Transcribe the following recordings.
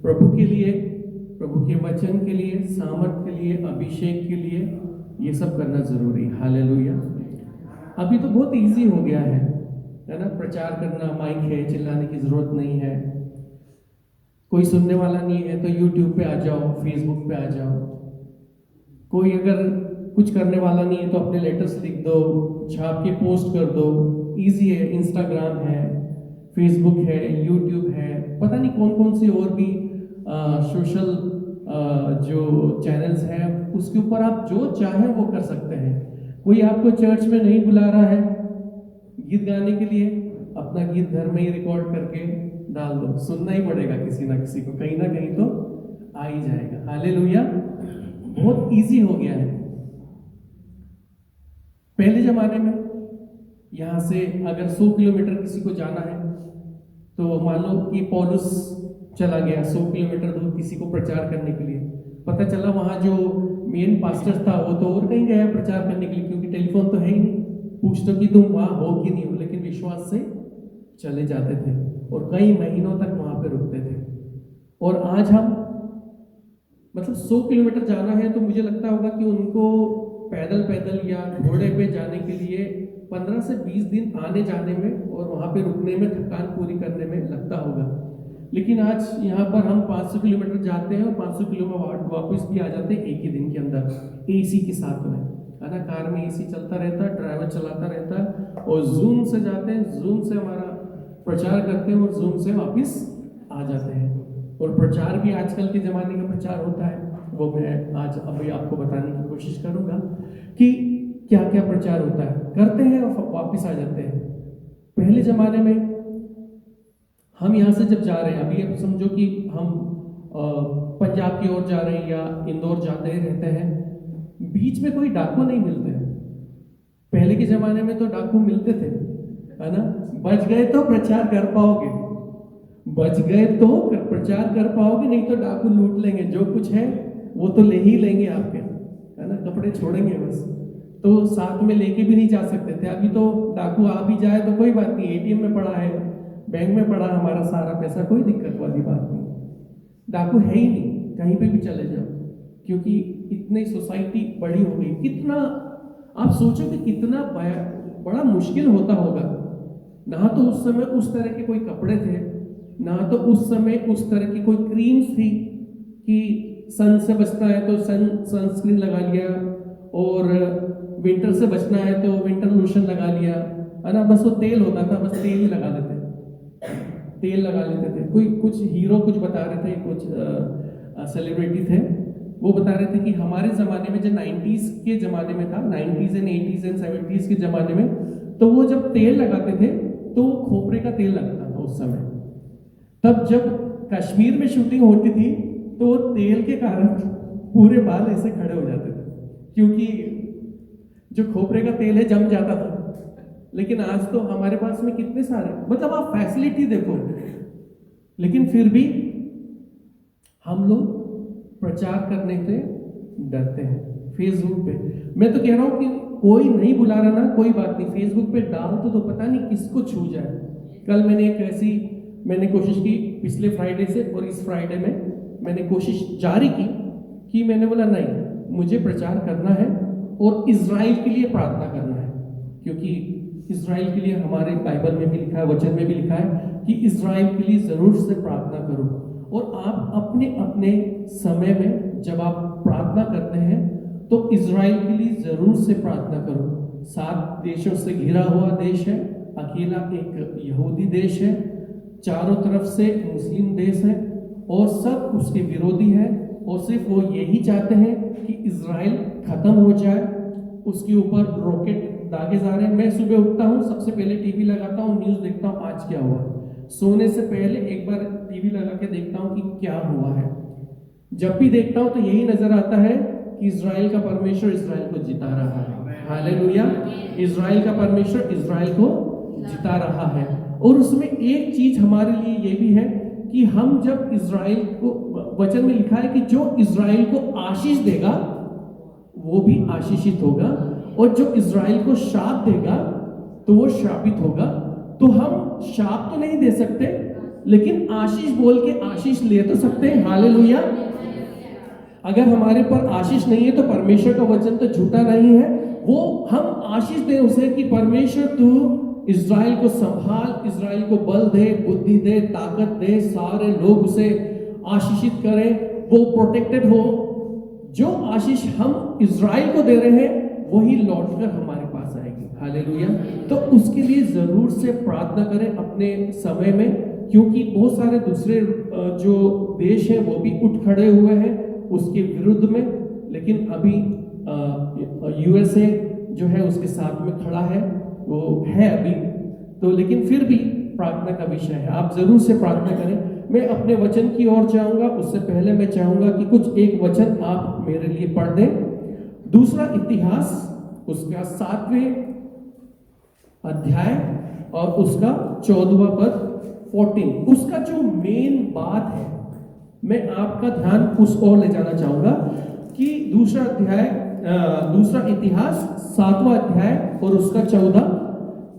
प्रभु के लिए, प्रभु के वचन के लिए, सामर्थ के लिए, अभिषेक के लिए ये सब करना जरूरी है। हालेलुया। अभी तो बहुत इजी हो गया है ना, प्रचार करना, माइक है, चिल्लाने की जरूरत नहीं है, कोई सुनने वाला नहीं है तो यूट्यूब पे आ जाओ, फेसबुक पे आ जाओ, कोई अगर कुछ करने वाला नहीं है तो अपने लेटर्स लिख दो, छाप के पोस्ट कर दो, इजी है। इंस्टाग्राम है, फेसबुक है, यूट्यूब है, पता नहीं कौन कौन से और भी सोशल जो चैनल्स हैं उसके ऊपर आप जो चाहे वो कर सकते हैं। कोई आपको चर्च में नहीं बुला रहा है गीत गाने के लिए, अपना गीत घर में ही रिकॉर्ड करके डाल दो, सुनना ही पड़ेगा किसी ना किसी को, कहीं ना कहीं तो आ ही जाएगा। हालेलुया। बहुत इजी हो गया है। पहले जमाने में यहां से अगर 100 किलोमीटर किसी को जाना है तो मान लो कि पौलुस चला गया 100 किलोमीटर दूर किसी को प्रचार करने के लिए, पता चला वहां जो मेन पास्टर था वो तो और कहीं गया प्रचार करने के लिए, क्योंकि टेलीफोन तो है ही नहीं, पूछते कि तुम वहां हो कि नहीं हो, लेकिन विश्वास से चले जाते थे और कई महीनों तक वहां पे रुकते थे। और आज हम मतलब 100 किलोमीटर जाना है तो मुझे लगता होगा कि उनको पैदल पैदल या घोड़े पे जाने के लिए 15 से 20 दिन आने जाने में और वहां पे रुकने में, थकान पूरी करने में लगता होगा। लेकिन आज यहाँ पर हम 500 किलोमीटर जाते हैं और 500 किलोमीटर वापस भी आ जाते हैं एक ही दिन के अंदर, एसी के साथ में, है ना। कार में एसी चलता रहता है, ड्राइवर चलाता रहता है, और जूम से जाते हैं, जूम से हमारा प्रचार करते हैं और जूम से वापस आ जाते हैं। और प्रचार भी आजकल के ज़माने का प्रचार होता है, वो मैं आज अभी आपको बताने की कोशिश करूँगा कि क्या क्या प्रचार होता है, करते हैं और वापस आ जाते हैं। पहले ज़माने में हम यहाँ से जब जा रहे हैं, अभी अब समझो कि हम पंजाब की ओर जा रहे हैं या इंदौर जाते ही रहते हैं, बीच में कोई डाकू नहीं मिलते हैं। पहले के ज़माने में तो डाकू मिलते थे, है ना। बच गए तो प्रचार कर पाओगे, बच गए तो प्रचार कर पाओगे, नहीं तो डाकू लूट लेंगे, जो कुछ है वो तो ले ही लेंगे आपके, है ना, कपड़े छोड़ेंगे बस, तो साथ में लेके भी नहीं जा सकते थे। अभी तो डाकू आ भी जाए तो कोई बात नहीं, एटीएम में पड़ा है, बैंक में पड़ा हमारा सारा पैसा, कोई दिक्कत वाली बात नहीं। डाकू है ही नहीं, कहीं पे भी चले जाओ, क्योंकि इतनी सोसाइटी बड़ी हो गई। कितना आप सोचो कि कितना बड़ा मुश्किल होता होगा। ना तो उस समय उस तरह के कोई कपड़े थे, ना तो उस समय उस तरह की कोई क्रीम्स थी कि सन से बचना है तो सनस्क्रीन लगा लिया, और विंटर से बचना है तो विंटर लोशन लगा लिया, है ना। बस वो तेल होता था, बस तेल ही लगा लेते, तेल लगा लेते थे। कोई कुछ हीरो कुछ बता रहे थे, कुछ सेलिब्रिटी थे, वो बता रहे थे कि हमारे ज़माने में, जो 90s के ज़माने में था, 90s and 80s and 70s के ज़माने में, तो वो जब तेल लगाते थे तो वो खोपरे का तेल लगता था उस समय। तब जब कश्मीर में शूटिंग होती थी तो तेल के कारण पूरे बाल ऐसे खड़े हो जाते थे, क्योंकि जो खोपरे का तेल है जम जाता था। लेकिन आज तो हमारे पास में कितने सारे, मतलब आप फैसिलिटी देखो, लेकिन फिर भी हम लोग प्रचार करने से डरते हैं। फेसबुक पे मैं तो कह रहा हूं कि कोई नहीं बुला रहा ना, कोई बात नहीं, फेसबुक पे डाल तो पता नहीं किसको छू जाए। कल मैंने एक ऐसी कोशिश की, पिछले फ्राइडे से और इस फ्राइडे में मैंने कोशिश जारी की कि मैंने बोला नहीं, मुझे प्रचार करना है और इजराइल के लिए प्रार्थना करना है, क्योंकि इजराइल के लिए हमारे बाइबल में भी लिखा है, वचन में भी लिखा है कि इजराइल के लिए जरूर से प्रार्थना करो। और आप अपने अपने समय में जब आप प्रार्थना करते हैं तो इजराइल के लिए जरूर से प्रार्थना करो। 7 देशों से घिरा हुआ देश है, अकेला एक यहूदी देश है, चारों तरफ से मुस्लिम देश है और सब उसके विरोधी है, और सिर्फ वो यही चाहते हैं कि इजराइल खत्म हो जाए। उसके ऊपर रॉकेट दागे जा रहे हैं। मैं सुबह उठता हूँ, सबसे पहले टीवी लगाता हूँ, न्यूज़ देखता हूँ आज क्या हुआ। सोने से पहले एक बार टीवी लगा के देखता हूँ कि क्या हुआ है। जब भी देखता हूँ तो यही नजर आता है कि इजराइल का परमेश्वर इजराइल को जिता रहा है। हालेलुया। इजराइल का परमेश्वर इजराइल को जिता रहा है। और उसमें एक चीज हमारे लिए ये भी है कि हम जब इजराइल को, वचन में लिखा है कि जो इजराइल को आशीष देगा वो भी आशीषित होगा, और जो इजराइल को शाप देगा तो वो शापित होगा। तो हम शाप तो नहीं दे सकते, लेकिन आशीष बोल के आशीष ले तो सकते हैं। हालेलुया। अगर हमारे पर आशीष नहीं है तो परमेश्वर का वचन तो झूठा नहीं है। वो हम आशीष दें उसे कि परमेश्वर तू इज़राइल को संभाल, इज़राइल को बल दे, बुद्धि दे, ताकत दे, सारे लोग उसे आशीषित करें, वो प्रोटेक्टेड हो। जो आशीष हम इज़राइल को दे रहे हैं वही लौटकर हमारे पास आएगी। हालेलुया। तो उसके लिए जरूर से प्रार्थना करें अपने समय में, क्योंकि बहुत सारे दूसरे जो देश हैं वो भी उठ खड़े हुए हैं उसके विरुद्ध में, लेकिन अभी यूएसए जो है उसके साथ में खड़ा है, वो है अभी तो, लेकिन फिर भी प्रार्थना का विषय है। आप जरूर से प्रार्थना करें। मैं अपने वचन की ओर जाऊंगा, उससे पहले मैं चाहूंगा कि कुछ एक वचन आप मेरे लिए पढ़ दें। दूसरा इतिहास उसका 7वें अध्याय और उसका 14वां पद 14, उसका जो मेन बात है मैं आपका ध्यान उस ओर ले जाना चाहूंगा कि दूसरा इतिहास 7वां अध्याय और उसका 14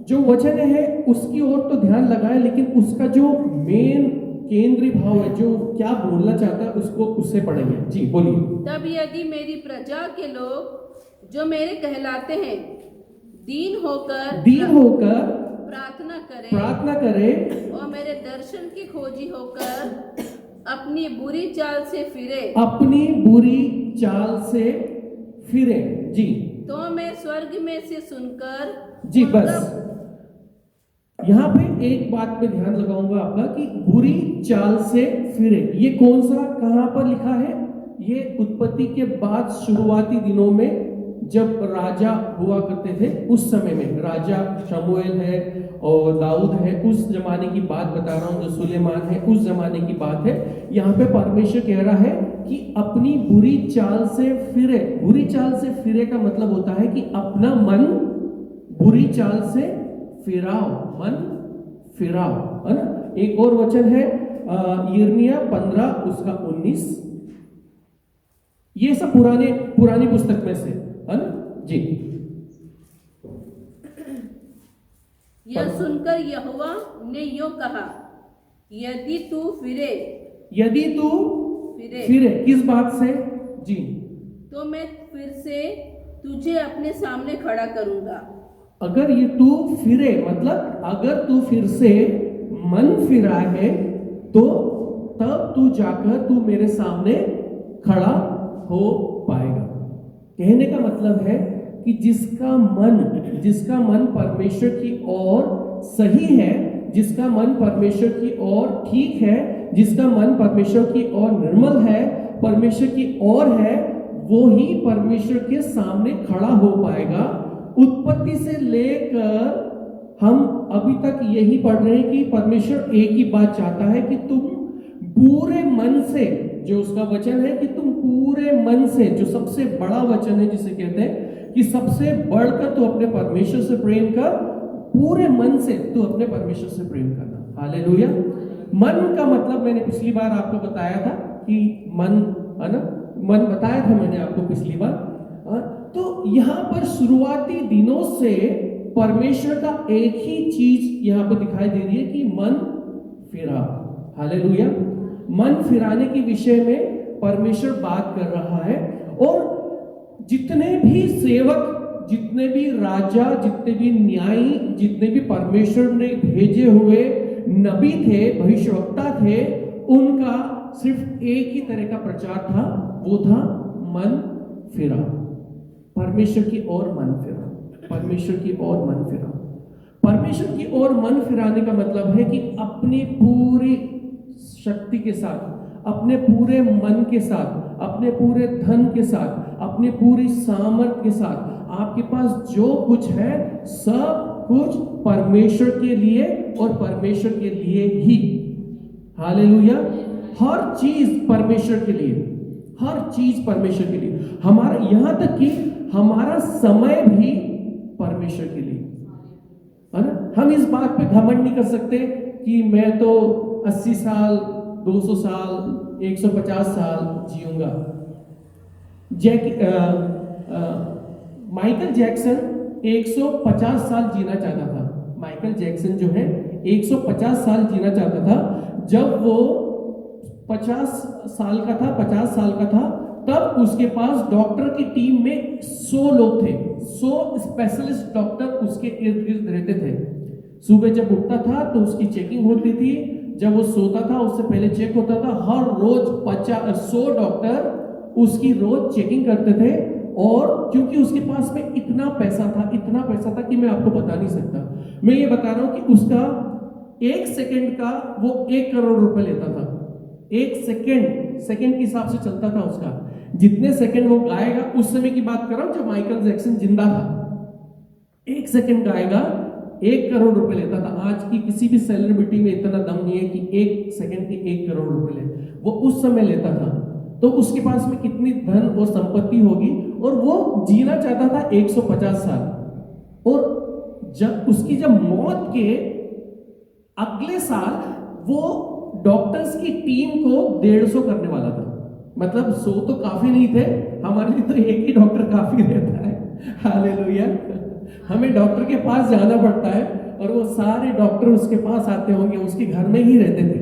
जो वचन है उसकी ओर तो ध्यान लगाएं, लेकिन उसका जो मेन केंद्रीय भाव है, जो क्या बोलना चाहता है, उसको उससे पढ़ेंगे। जी बोलिए। तब यदि मेरी प्रजा के लोग जो मेरे कहलाते हैं दीन होकर प्रार्थना करे और मेरे दर्शन की खोजी होकर अपनी बुरी चाल से फिरे जी, तो मैं स्वर्ग में से सुनकर जी बस यहाँ पे एक बात पे ध्यान लगाऊंगा आपका कि बुरी चाल से फिरे। ये कौन सा कहां पर लिखा है? ये उत्पत्ति के बाद शुरुआती दिनों में जब राजा हुआ करते थे उस समय में, राजा शमूएल है और दाऊद है, उस जमाने की बात बता रहा हूं, जो सुलेमान है उस जमाने की बात है। यहाँ पे परमेश्वर कह रहा है कि अपनी बुरी चाल से फिरे। बुरी चाल से फिरे का मतलब होता है कि अपना मन बुरी चाल से फिराओ, मन फिराओ, है ना। एक और वचन है यिर्मयाह 15 उसका 19, ये सब पुरानी पुस्तक में से, है ना जी। यह सुनकर यहोवा ने यूं कहा, यदि तू फिरे किस बात से? जी, तो मैं फिर से तुझे अपने सामने खड़ा करूंगा। अगर ये तू फिरे मतलब अगर तू फिर से मन फिरा है तो तब तू जाकर तू मेरे सामने खड़ा हो पाएगा। कहने का मतलब है कि जिसका मन परमेश्वर की ओर सही है, जिसका मन परमेश्वर की ओर ठीक है, जिसका मन परमेश्वर की ओर निर्मल है, परमेश्वर की ओर है, वो ही परमेश्वर के सामने खड़ा हो पाएगा। उत्पत्ति से लेकर हम अभी तक यही पढ़ रहे हैं कि परमेश्वर एक ही बात चाहता है कि तुम पूरे मन से, जो उसका वचन है कि तुम पूरे मन से, जो सबसे बड़ा वचन है जिसे कहते हैं कि सबसे बढ़कर तू अपने परमेश्वर से प्रेम कर, पूरे मन से तू अपने परमेश्वर से प्रेम करना। हालेलुया। मन का मतलब मैंने पिछली बार आपको बताया था कि मन, है ना, मन बताया था मैंने आपको पिछली बार। तो यहां पर शुरुआती दिनों से परमेश्वर का एक ही चीज यहां पर दिखाई दे रही है कि मन फिरा। हालेलुया। मन फिराने के विषय में परमेश्वर बात कर रहा है। और जितने भी सेवक, जितने भी राजा, जितने भी न्यायी, जितने भी परमेश्वर ने भेजे हुए नबी थे, भविष्यवक्ता थे, उनका सिर्फ एक ही तरह का प्रचार था, वो था मन फिरा, परमेश्वर की ओर मन फिरा, परमेश्वर की ओर मन फिरा। परमेश्वर की ओर मन फिराने का मतलब है कि अपनी पूरी शक्ति के साथ, अपने पूरे मन के साथ, अपने पूरे धन के साथ, अपने पूरी सामर्थ्य के साथ, आपके पास जो कुछ है सब कुछ परमेश्वर के लिए और परमेश्वर के लिए ही। हालेलुया। हर चीज परमेश्वर के लिए, हर चीज परमेश्वर के लिए। हमारा यहां तक कि हमारा समय भी परमेश्वर के लिए, है ना। हम इस बात पे घमंड नहीं कर सकते कि मैं तो 80 साल, 200 साल, 150 साल जीऊंगा। माइकल जैक्सन 150 साल जीना चाहता था। माइकल जैक्सन जो है 150 साल जीना चाहता था। जब वो 50 साल का था, तब उसके पास डॉक्टर की टीम में 100 लोग थे, 100 स्पेशलिस्ट डॉक्टर उसके इर्द गिर्द रहते थे। सुबह जब उठता था तो उसकी चेकिंग होती थी, जब वो सोता था उससे पहले चेक होता था। हर रोज 100 डॉक्टर उसकी रोज चेकिंग करते थे। और क्योंकि उसके पास में इतना पैसा था कि मैं आपको बता नहीं सकता। मैं ये बता रहा हूं कि उसका 1 सेकंड का वो 1 करोड़ रुपए लेता था। 1 सेकंड के हिसाब से चलता था उसका। जितने सेकंड वो गाएगा, उस समय की बात कर रहा हूं जब माइकल जैक्सन जिंदा था, 1 सेकंड गाएगा 1 करोड़ रुपए लेता था। आज की किसी भी सेलिब्रिटी में इतना दम नहीं है कि 1 सेकंड के 1 करोड़ रुपए ले, वो उस समय लेता था। तो उसके पास में कितनी धन और संपत्ति होगी, और वो जीना चाहता था 150 साल। और जब मौत के अगले साल वो डॉक्टर्स की टीम को 150 करने वाला था। मतलब 100 तो काफी नहीं थे, हमारे लिए तो एक ही डॉक्टर काफी रहता है। हालेलुया। हमें डॉक्टर के पास जाना पड़ता है और वो सारे डॉक्टर उसके पास आते होंगे, उसके घर में ही रहते थे।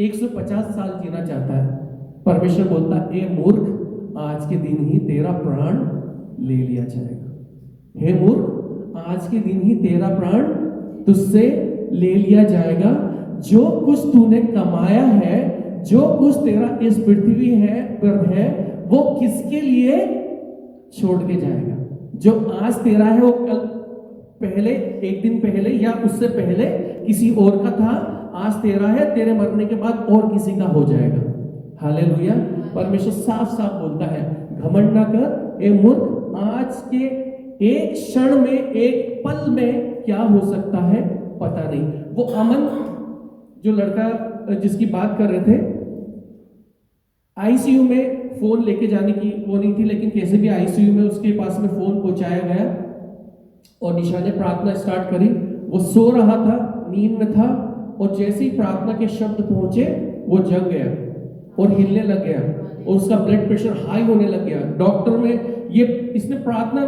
150 साल जीना चाहता है। परमेश्वर बोलता है, ए मूर्ख, आज के दिन ही तेरा प्राण ले लिया जाएगा। हे मूर्ख, आज के दिन ही तेरा प्राण तुझसे ले लिया जाएगा। जो कुछ तूने कमाया है, जो कुछ तेरा इस पृथ्वी पर है, वो किसके लिए छोड़ के जाएगा? जो आज तेरा है वो कल पहले, एक दिन पहले या उससे पहले किसी और का था। आज तेरा है, तेरे मरने के बाद और किसी का हो जाएगा। हालेलुया। परमेश्वर साफ साफ बोलता है, घमंड ना कर ए मूर्ख, आज के एक क्षण में, एक पल में क्या हो सकता है पता नहीं। वो अमन जो लड़का जिसकी बात कर रहे थे, आईसीयू में फोन लेके जाने की वो नहीं थी, लेकिन कैसे भी आईसीयू में उसके पास में फोन पहुंचाया गया और निशा ने प्रार्थना स्टार्ट करी। वो सो रहा था, नींद में था, और जैसे ही प्रार्थना के शब्द पहुंचे वो जग गया और हिलने लग गया और उसका ब्लड प्रेशर हाई होने लग गया। डॉक्टर में इसने प्रार्थना,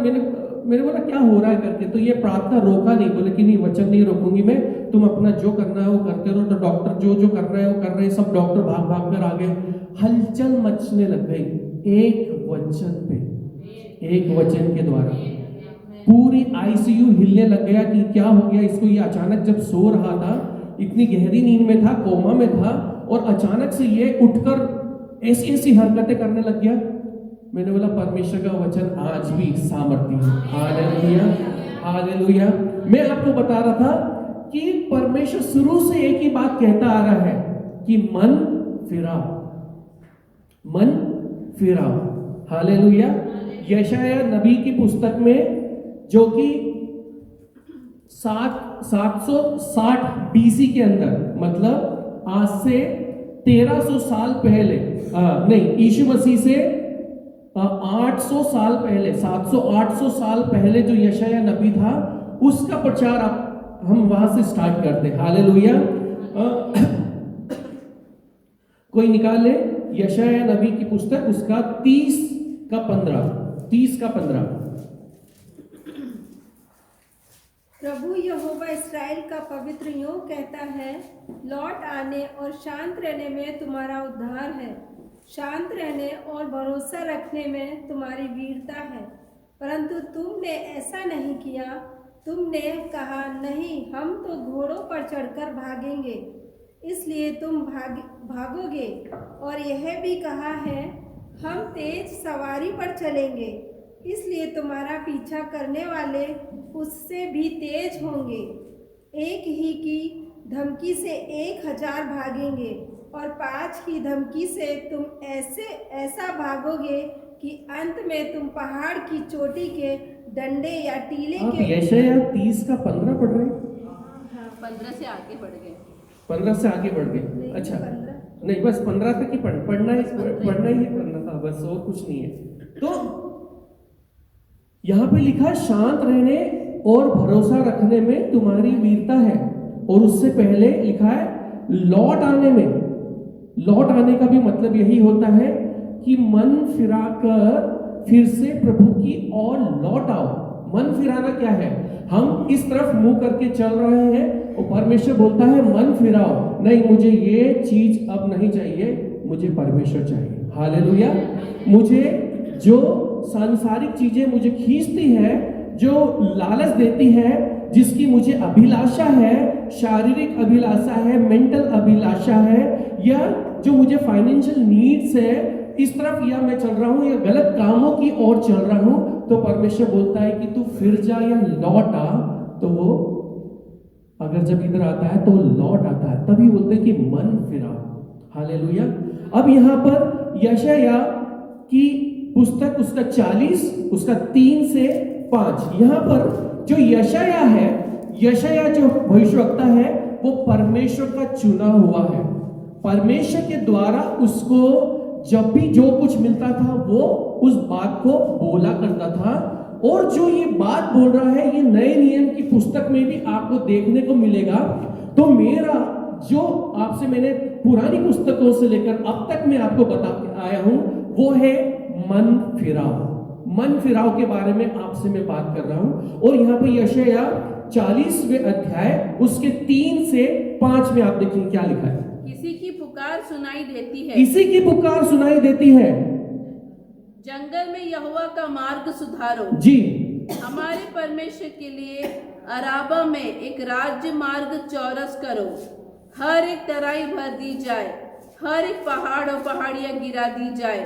मैंने बोला क्या हो रहा है करके, तो ये प्रार्थना रोका नहीं, बोले कि नहीं वचन नहीं रोकूंगी मैं, तुम अपना जो करना है वो करते रहो। तो डॉक्टर जो कर रहे हैं वो कर रहे हैं, सब डॉक्टर भाग भाग कर आ गए। हलचल मचने लग गई एक वचन के द्वारा। पूरी आईसीयू हिलने लग गया कि क्या हो गया इसको। ये अचानक जब सो रहा था, इतनी गहरी नींद में था, कोमा में था, और अचानक से ये उठकर ऐसी हरकतें करने लग गया। मैंने बोला परमेश्वर का वचन आज भी सामर्थ्य है। Hallelujah, hallelujah. मैं आपको बता रहा था कि परमेश्वर शुरू से एक ही बात कहता आ रहा है कि मन फिराओ। हालेलुया। यशाया नबी की पुस्तक में, जो कि 760 बीसी के अंदर, मतलब आज से 1300 साल पहले, नहीं, यीशु मसीह से 800 साल पहले, 700-800 साल पहले जो यशाया नबी था, उसका प्रचार हम वहां से स्टार्ट करते हैं। हालेलुया। कोई निकाल ले यशाया नबी की पुस्तक, उसका 30 का 15। प्रभु यहोवा इस्राएल का पवित्र यूं कहता है, लौट आने और शांत रहने में तुम्हारा उद्धार है। शांत रहने और भरोसा रखने में तुम्हारी वीरता है। परंतु तुमने ऐसा नहीं किया। तुमने कहा, नहीं, हम तो घोड़ों पर चढ़कर भागेंगे, इसलिए तुम भागोगे। और यह भी कहा है, हम तेज सवारी पर चलेंगे, इसलिए तुम्हारा पीछा करने वाले उससे भी तेज होंगे। एक ही की धमकी से 1000 भागेंगे, और 5 की धमकी से तुम ऐसा भागोगे कि अंत में तुम पहाड़ की चोटी के डंडे या टीले के। यशाया 30 का 15 पढ़ रहे हैं? हाँ, 15 से आगे बढ़ गए। 15 से आगे बढ़ गए। अच्छा, नहीं, बस 15 तक ही पढ़ना था, बस और कुछ नहीं है। तो यहाँ पे लिखा है, शांत रहने और भरोसा रखने में तुम्हारी वीरता है। और उससे पहले लिखा है, लौट आने का भी मतलब यही होता है कि मन फिराकर फिर से प्रभु की ओर लौट आओ। मन फिराना क्या है? हम इस तरफ मुंह करके चल रहे हैं, और परमेश्वर बोलता है मन फिराओ, नहीं मुझे ये चीज अब नहीं चाहिए, मुझे परमेश्वर चाहिए। हालेलुया। मुझे जो सांसारिक चीजें मुझे खींचती है, जो लालच देती है, जिसकी मुझे अभिलाषा है, शारीरिक अभिलाषा है, मेंटल अभिलाषा है, या जो मुझे फाइनेंशियल नीड्स है, इस तरफ या मैं चल रहा हूं या गलत कामों की ओर चल रहा हूं, तो परमेश्वर बोलता है कि तू फिर जा या लौट आ। तो वो अगर जब इधर आता है तो लौट आता है, तभी बोलते हैं कि मन फिराओ। हालेलुया। अब यहां पर यशाया की पुस्तक उसका 40 उसका 3 से 5, यहां पर जो यशाया है, यशाया जो भविष्यवक्ता है, वो परमेश्वर का चुना हुआ है। परमेश्वर के द्वारा उसको जब भी जो कुछ मिलता था वो उस बात को बोला करता था, और जो ये बात बोल रहा है ये नए नियम की पुस्तक में भी आपको देखने को मिलेगा। तो मेरा जो आपसे मैंने पुरानी पुस्तकों से लेकर अब तक मैं आपको बता के आया हूं, वो है मन फिराओ। मन फिराओ के बारे में आपसे मैं बात कर रहा हूं। और यहाँ पे यशाया 40वें अध्याय उसके 3 से 5 में आप देखिए क्या लिखा है। किसी की पुकार सुनाई देती है, किसी की पुकार सुनाई देती है, जंगल में यहोवा का मार्ग सुधारो। जी। हमारे परमेश्वर के लिए अराबा में एक राज्य मार्ग चौरस करो। हर एक तराई भर दी जाए, हर एक पहाड़ और पहाड़ियां गिरा दी जाए।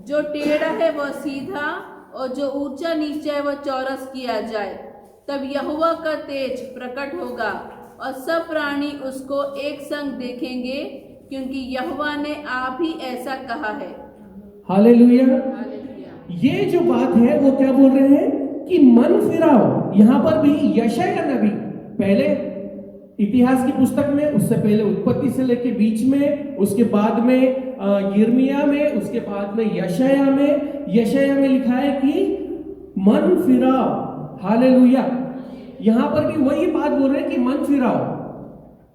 जो टेढ़ा है वह सीधा और जो ऊंचा नीचा है वह चौरस किया जाए। तब यहोवा का तेज प्रकट होगा और सब प्राणी उसको एक संग देखेंगे, क्योंकि यहोवा ने आप ही ऐसा कहा है। हालेलुया। हालेलुया। ये जो बात है वो क्या बोल रहे हैं कि मन फिराओ। यहां पर भी यशाया नबी पहले इतिहास की पुस्तक में, उससे पहले उत्पत्ति से लेके बीच में, उसके बाद में यिर्मयाह में, उसके बाद में यशाया में लिखा है कि मन फिराओ। हालेलुया। यहां पर भी वही बात बोल रहे हैं कि मन फिराओ।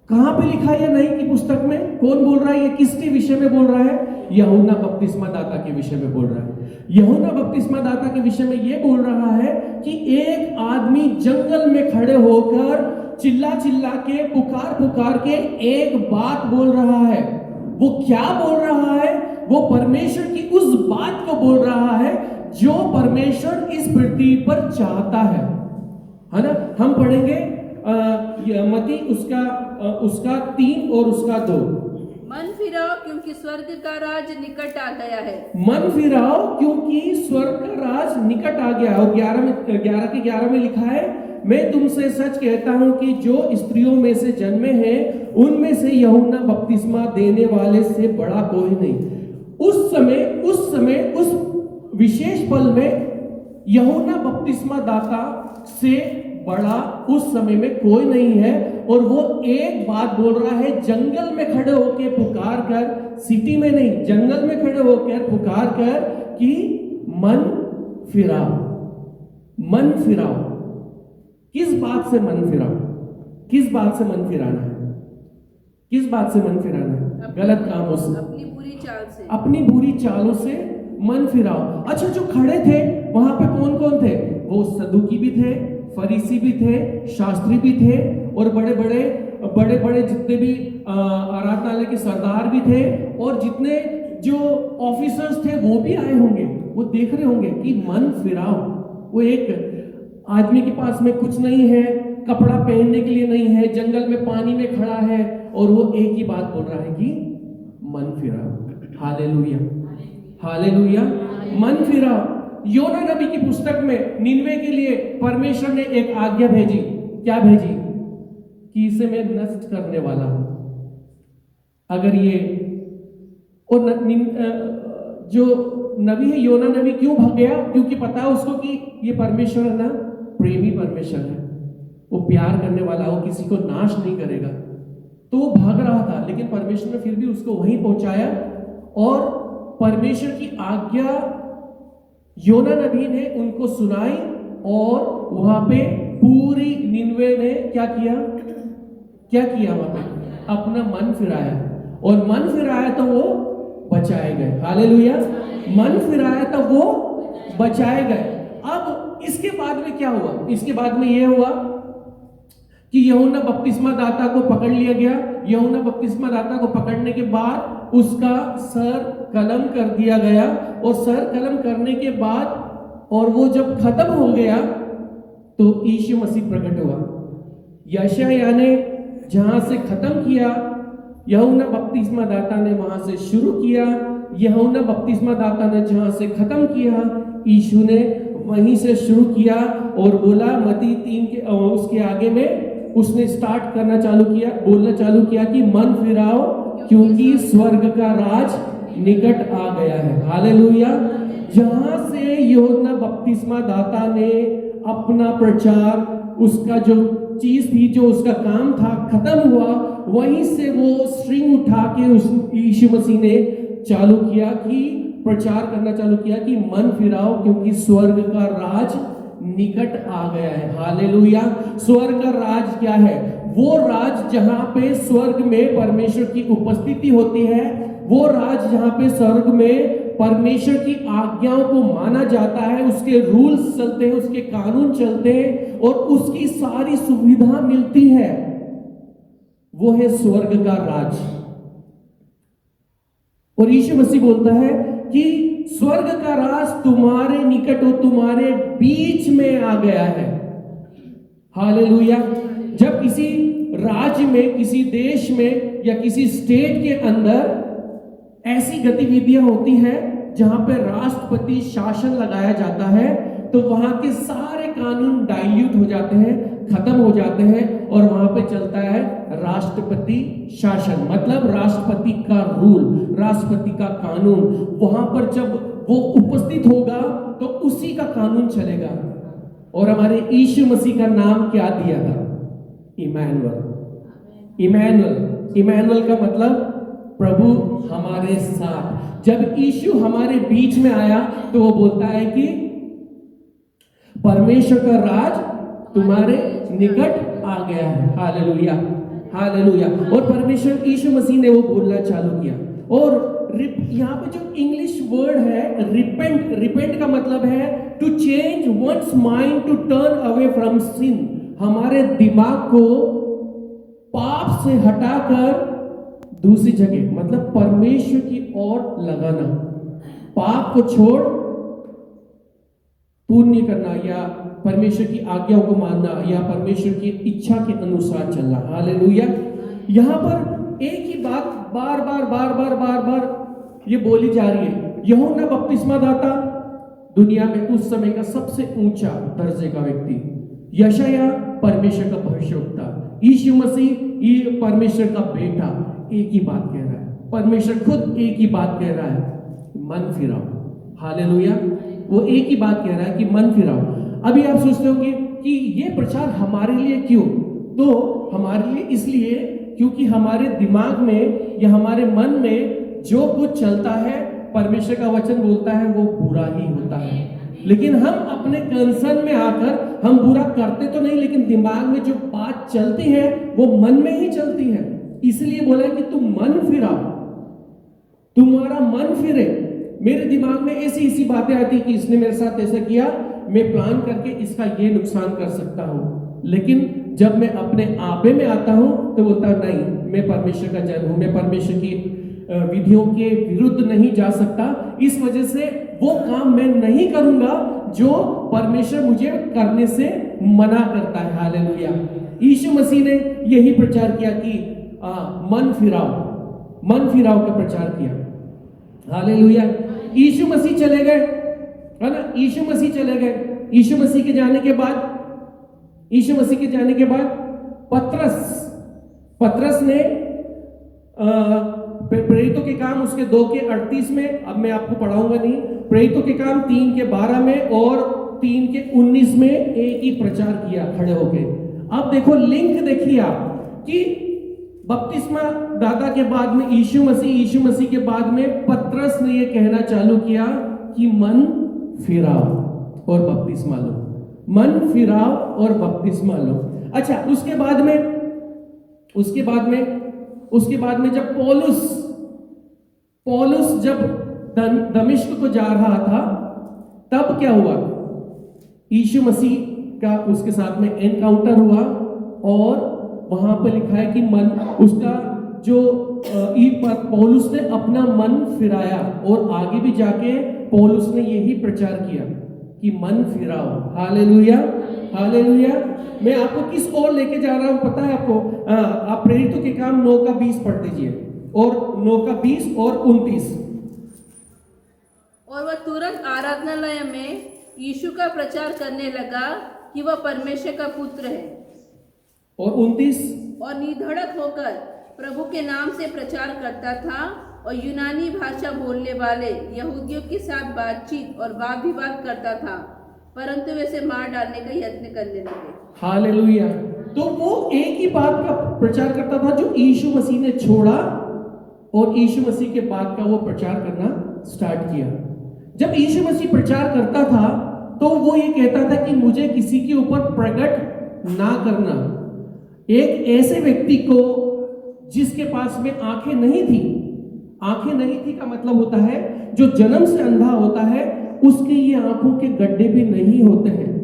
कहां पे लिखा है नई की पुस्तक में? कौन बोल रहा है? ये किसके विषय में बोल रहा है? यूहन्ना बपतिस्मा दाता के विषय में बोल रहा है। यूहन्ना बपतिस्मा दाता के विषय में ये बोल रहा है कि एक आदमी जंगल में खड़े होकर चिल्ला चिल्ला के पुकार के एक बात बोल रहा है। वो क्या बोल रहा है? वो परमेश्वर की उस बात को बोल रहा है जो परमेश्वर इस पृथ्वी पर चाहता है ना। हम पढ़ेंगे मत्ती उसका 3 और उसका 2। मन फिराओ क्योंकि स्वर्ग का राज निकट आ गया है। मन फिराओ क्योंकि स्वर्ग का राज निकट आ गया। और 11 में लिखा है, मैं तुमसे सच कहता हूं कि जो स्त्रियों में से जन्मे हैं उनमें से यूहन्ना बपतिस्मा देने वाले से बड़ा कोई नहीं। उस समय उस विशेष पल में यूहन्ना बपतिस्मा दाता से बड़ा उस समय में कोई नहीं है। और वो एक बात बोल रहा है, जंगल में खड़े होकर पुकार कर, सिटी में नहीं, जंगल में खड़े होकर पुकार कर कि मन फिराओ, मन फिराओ। किस बात से मन फिराओ? किस बात से मन फिराना है? किस बात से मन फिराना है? गलत कामों से, अपनी बुरी चाल से, अपनी बुरी चालों से मन फिराओ। अच्छा, जो खड़े थे वहां पे कौन कौन थे? वो सदूकी भी थे, फरीसी भी थे, शास्त्री भी थे, और बड़े बड़े जितने भी आराधनालय के सरदार भी थे, और जितने जो ऑफिसर्स थे वो भी आए होंगे। वो देख रहे होंगे कि मन फिराओ। वो एक आदमी के पास में कुछ नहीं है, कपड़ा पहनने के लिए नहीं है, जंगल में पानी में खड़ा है, और वो एक ही बात बोल रहा है कि मन फिराओ। Hallelujah, hallelujah. मन फिराओ। योना नबी की पुस्तक में निनवे के लिए परमेश्वर ने एक आज्ञा भेजी। क्या भेजी? कि इसे मैं नष्ट करने वाला हूं। अगर ये, और जो नबी है योना नबी क्यों भाग गया? क्योंकि पता है उसको कि ये परमेश्वर है ना, प्रेमी परमेश्वर है, वो प्यार करने वाला, वो किसी को नाश नहीं करेगा। तो वो भाग रहा था, लेकिन परमेश्वर ने फिर भी उसको वहीं पहुंचाया। और परमेश्वर की आज्ञा योना नबी ने उनको सुनाई, और वहां पे पूरी निनवे ने क्या किया? वहां पे अपना मन फिराया, और मन फिराया तो वो बचाए गए। हालेलुया। मन फिराया तो वो बचाए गए। अब इसके बाद में क्या हुआ? इसके बाद में ये हुआ कि यूहन्ना बपतिस्मा दाता को पकड़ लिया गया। यूहन्ना बपतिस्मा दाता को पकड़ने के बाद उसका सर कलम कर दिया गया, और सर कलम करने के बाद और वो जब खत्म हो गया तो यीशु मसीह प्रकट हुआ। यशायाह ने जहां से खत्म किया, यूहन्ना बपतिस्मा दाता ने वहां से शुरू किया। यूहन्ना बपतिस्मा दाता ने जहां से खत्म किया, यीशु ने वहीं से शुरू किया और बोला मत्ती 3 के उसके आगे में उसने स्टार्ट करना चालू किया, बोलना चालू किया कि मन फिराओ क्योंकि स्वर्ग का राज निकट आ गया है। हालेलुया। जहां से यूहन्ना बपतिस्मा दाता ने अपना प्रचार, उसका जो चीज थी, जो उसका काम था, खत्म हुआ, वहीं से वो स्ट्रिंग उठा के उस यीशु मसीह ने चालू किया कि प्रचार करना चालू किया कि मन फिराओ क्योंकि स्वर्ग का राज निकट आ गया है। हालेलुया। स्वर्ग का राज क्या है? वो राज जहां पे स्वर्ग में परमेश्वर की उपस्थिति होती है, वो राज जहां पे स्वर्ग में परमेश्वर की आज्ञाओं को माना जाता है, उसके रूल्स चलते हैं, उसके कानून चलते हैं और उसकी सारी सुविधा मिलती है, वो है स्वर्ग का राज। और यीशु मसीह बोलता है कि स्वर्ग का राज तुम्हारे निकट और तुम्हारे बीच में आ गया है। हालेलुया। जब किसी राज्य में, किसी देश में या किसी स्टेट के अंदर ऐसी गतिविधियां होती हैं जहां पे राष्ट्रपति शासन लगाया जाता है, तो वहां के सारे कानून डाइल्यूट हो जाते हैं, खत्म हो जाते हैं और वहां पे चलता है राष्ट्रपति शासन, मतलब राष्ट्रपति का रूल, राष्ट्रपति का कानून। वहां पर जब वो उपस्थित होगा तो उसी का कानून चलेगा। और हमारे यीशु मसीह का नाम क्या दिया था? इमैनुअल। इमैनुअल, इमैनुअल का मतलब प्रभु हमारे साथ। जब यीशु हमारे बीच में आया तो वो बोलता है कि परमेश्वर का राज तुम्हारे निकट आ गया है। Hallelujah, hallelujah. और परमेश्वर यीशु मसीह ने वो बोलना चालू किया। और यहाँ पे जो इंग्लिश वर्ड है रिपेंट, रिपेंट का मतलब है to change one's mind, to turn away from sin. हमारे दिमाग को पाप से हटाकर दूसरी जगह, मतलब परमेश्वर की ओर लगाना, पाप को छोड़ पुण्य करना या परमेश्वर की आज्ञाओं को मानना या परमेश्वर की इच्छा के अनुसार चलना। हालेलुया। यहां पर एक ही बात बार बार बार बार बार बार ये बोली जा रही है। यूहन्ना बपतिस्मा दाता दुनिया में उस समय का सबसे ऊंचा दर्जे का व्यक्ति, यशायाह परमेश्वर का भविष्यवक्ता, यीशु मसीह ये परमेश्वर का बेटा, एक ही बात कह रहा है। परमेश्वर खुद एक ही बात कह रहा है, मन फिराओ। हालेलुया। वो एक ही बात कह रहा है कि मन फिराओ। अभी आप सोचते होंगे कि ये प्रचार हमारे लिए क्यों? तो हमारे लिए इसलिए क्योंकि हमारे दिमाग में या हमारे मन में जो कुछ चलता है, परमेश्वर का वचन बोलता है वो बुरा ही होता है। लेकिन हम अपने कंसर्न में आकर हम बुरा करते तो नहीं, लेकिन दिमाग में जो बात चलती है वो मन में ही चलती है। इसलिए बोला कि तुम मन फिराओ, तुम्हारा मन फिरे। मेरे दिमाग में ऐसी ऐसी बातें आती कि इसने मेरे साथ ऐसा किया, मैं प्लान करके इसका ये नुकसान कर सकता हूं। लेकिन जब मैं अपने आपे में आता हूं तो बोलता नहीं, मैं परमेश्वर का जन हूं, मैं परमेश्वर की विधियों के विरुद्ध नहीं जा सकता, इस वजह से वो काम मैं नहीं करूंगा जो परमेश्वर मुझे करने से मना करता है। हालेलुया। यीशु मसीह ने यही प्रचार किया कि मन फिराओ, मन फिराओ का प्रचार किया। हालेलुया। यीशु मसीह चले गए, है ना? यीशु मसीह चले गए। यीशु मसीह के जाने के बाद, यीशु मसीह के जाने के बाद पतरस ने प्रेरितों के काम उसके 2:38 में, अब मैं आपको पढ़ाऊंगा नहीं, प्रेरितों के काम 3:12 में और 3:19 में एक ही प्रचार किया खड़े होके। अब देखो लिंक देखिए आप कि बपतिस्मा दाता के बाद में यीशु मसीह के बाद में पतरस ने ये कहना चालू किया कि मन फिराओ और बपतिस्मा लो, मन फिराओ और बपतिस्मा लो। अच्छा, उसके बाद में जब पौलुस जब दमिश्क को जा रहा था, तब क्या हुआ? यीशु मसीह का उसके साथ में एनकाउंटर हुआ और वहां पर लिखा है कि मन उसका जो पौलुस ने अपना मन फिराया, और आगे भी जाके पौलुस ने यही प्रचार किया कि मन फिराओ। Hallelujah, hallelujah. मैं आपको किस ओर लेके जा रहा हूं पता है आपको? आप प्रेरितों के काम 9 का 20 पढ़ दीजिए, और 9 का 20 और 29। और वह तुरंत आराधनालय में यीशु का प्रचार करने लगा कि वह परमेश्वर का पुत्र है, और 29। और निधड़क होकर प्रभु के नाम से प्रचार करता था, और यूनानी भाषा बोलने वाले यहूदियों के साथ बातचीत और वाद विवाद करता था, परंतु वे उसे मार डालने का यत्न करने लगे। हालेलुया। तो वो एक ही बात का प्रचार करता था जो यीशु मसीह ने छोड़ा, और यीशु मसीह के बाद का वो प्रचार करना स्टार्ट किया। जब यीशु मसीह प्रचार करता था तो वो ये कहता था कि मुझे किसी के ऊपर प्रकट ना करना। एक ऐसे व्यक्ति को जिसके पास में आंखें नहीं थी, आंखें नहीं थी का मतलब होता है जो जन्म से अंधा होता है उसके ये आंखों के गड्ढे भी नहीं होते हैं।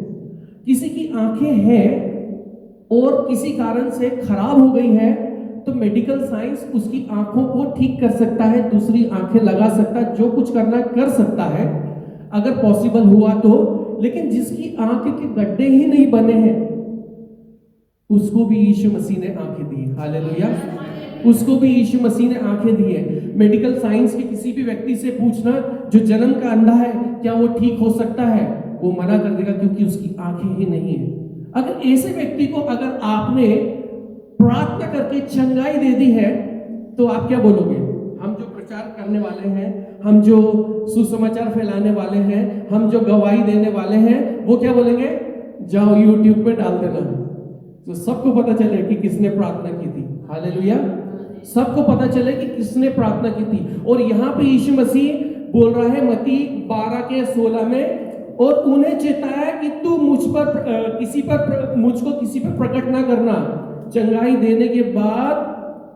किसी की आंखें हैं और किसी कारण से खराब हो गई है तो मेडिकल साइंस उसकी आंखों को ठीक कर सकता है, दूसरी आंखें लगा सकता है, जो कुछ करना कर सकता है अगर पॉसिबल हुआ तो। लेकिन जिसकी आंख के गड्ढे ही नहीं बने हैं उसको भी यीशु मसीह ने आंखें दी। हालेलुया। उसको भी यीशु मसीह ने आंखें दी है। मेडिकल साइंस के किसी भी व्यक्ति से पूछना जो जन्म का अंधा है क्या वो ठीक हो सकता है, वो मना कर देगा क्योंकि उसकी आंखें ही नहीं है। अगर ऐसे व्यक्ति को अगर आपने प्रार्थना करके चंगाई दे दी है तो आप क्या बोलोगे? हम जो प्रचार करने वाले हैं, हम जो सुसमाचार फैलाने वाले हैं, हम जो गवाही देने वाले हैं, वो क्या बोलेंगे? जाओ यूट्यूब पे डाल देना तो सबको पता चले कि किसने प्रार्थना की थी। हालेलुया। सबको पता चले कि किसने प्रार्थना की थी। और यहाँ पे यीशु मसीह बोल रहा है मत्ती 12:16 में, और उन्हें चेताया कि तू मुझको किसी पर प्रकट ना करना। चंगाई देने के बाद